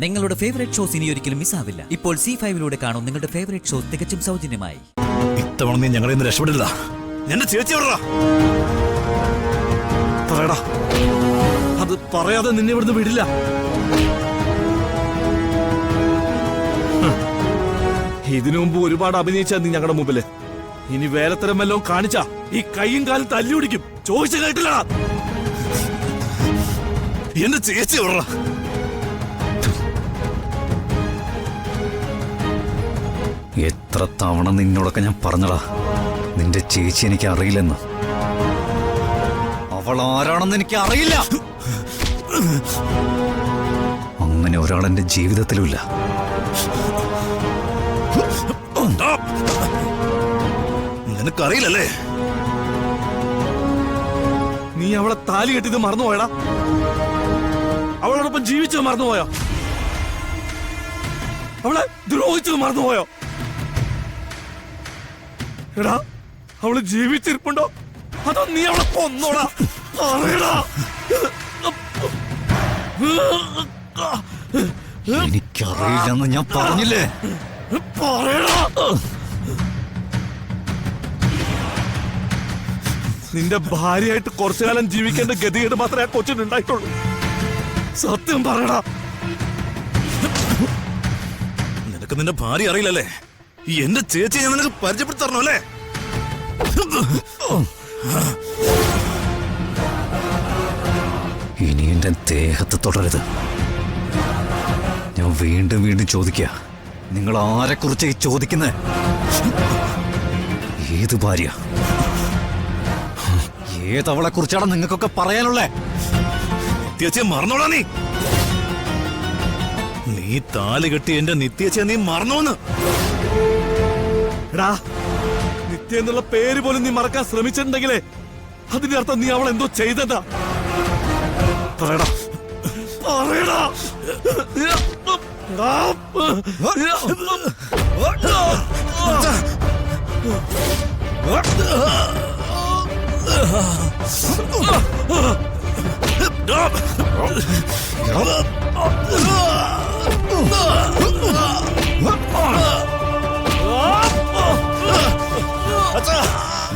നിങ്ങളുടെ favourite shows ഇനി ഒരിക്കലും മിസ്സാവില്ല. ഇപ്പോൾ C5 കാണും നിങ്ങളുടെ ഫേവറേറ്റ് ഷോസ് തികച്ചും സൗജന്യമായി. ഇത്തവണ നീ ഞങ്ങളെ ഇന്ന് രക്ഷപ്പെടില്ല. എന്റെ ചേച്ചി പറയടാ, അത് പറയാതെ നിന്നെ ഇവിടുന്ന് വിടില്ല. ഇതിനു മുമ്പ് ഒരുപാട് അഭിനയിച്ച നീ ഞങ്ങളുടെ മുമ്പില്. ഇനി വേലത്തരം വല്ലതും കാണിച്ച ഈ കൈയും കാലും തല്ലി പിടിക്കും. ചോദിച്ചു കേട്ടില്ല. എന്റെ ചേച്ചി എത്ര തവണ നിന്നോടൊക്കെ ഞാൻ പറഞ്ഞടാ, നിന്റെ ചേച്ചി എനിക്ക് അറിയില്ലെന്ന്. അവൾ ആരാണെന്ന് എനിക്ക് അറിയില്ല. അങ്ങനെ ഒരാൾ എന്റെ ജീവിതത്തിലുമില്ല. നിനക്കറിയില്ലല്ലേ? നീ അവളെ താലി കെട്ടിയത് മറന്നുപോയടാ. അവളോടൊപ്പം ജീവിച്ചത് മറന്നുപോയോ? അവളെ ദ്രോഹിച്ചത് മറന്നുപോയോ? എടാ, അവള് ജീവിച്ചിരിപ്പുണ്ടോ അതോ നീ അവളെ കൊന്നോടാ? എനിക്കറിയില്ലെന്ന് ഞാൻ പറഞ്ഞില്ലേ? പറയടാ. നിന്റെ ഭാര്യയായിട്ട് കുറച്ചു കാലം ജീവിക്കേണ്ട ഗതികേട് മാത്രമേ ആ കൊച്ചിനുണ്ടായിട്ടുള്ളൂ. സത്യം പറയടാ. നിനക്ക് നിന്റെ ഭാര്യ അറിയില്ലല്ലേ? എന്റെ ചേച്ചി ഞാൻ നിനക്ക് പരിചയപ്പെടുത്തി തരണോ അല്ലേ? ഇനി എന്റെ ദേഹത്ത് തുടരുത്. ഞാൻ വീണ്ടും വീണ്ടും ചോദിക്കുക, നിങ്ങൾ ആരെക്കുറിച്ച് ചോദിക്കുന്നേ? ഏത് ഭാര്യ? ഏതവളെ കുറിച്ചാണ് നിങ്ങൾക്കൊക്കെ പറയാനുള്ളേ? നിത്യച്ചയെ മറന്നോളാ നീ. നീ താലി കെട്ടി എന്റെ നിത്യച്ചയെ നീ മറന്നോന്ന്. എടാ, നിത്യ എന്നുള്ള പേര് പോലും നീ മറക്കാൻ ശ്രമിച്ചിട്ടുണ്ടെങ്കിലേ അതിന്റെ അർത്ഥം നീ അവൾ എന്തോ ചെയ്തതാ. പറയടാ, പറയടാ.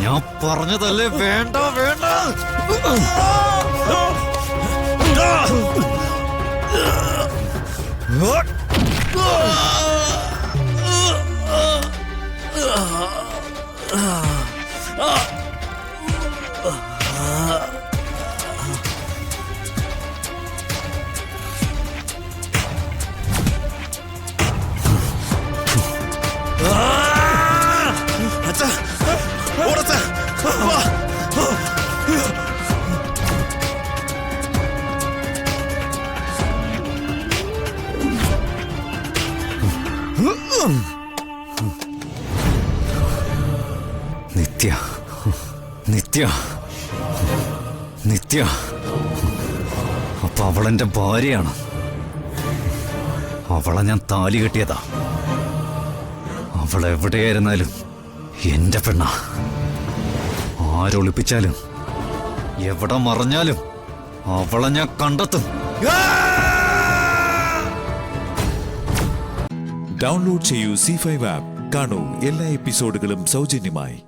ഞാൻ പറഞ്ഞതല്ലേ വേണ്ട വേണ്ട. നിത്യ, നിത്യ, നിത്യ. അപ്പൊ അവളെന്റെ ഭാര്യയാണ്. അവളെ ഞാൻ താലി കെട്ടിയതാ. അവളെവിടെയായിരുന്നാലും എന്റെ പെണ്ണ. ആരൊളിപ്പിച്ചാലും എവിടെ മറഞ്ഞാലും അവളെ ഞാൻ കണ്ടെത്തും. ഡൗൺലോഡ് ചെയ്യൂ C5 ആപ്പ്. കാണൂ എല്ലാ എപ്പിസോഡുകളും സൗജന്യമായി.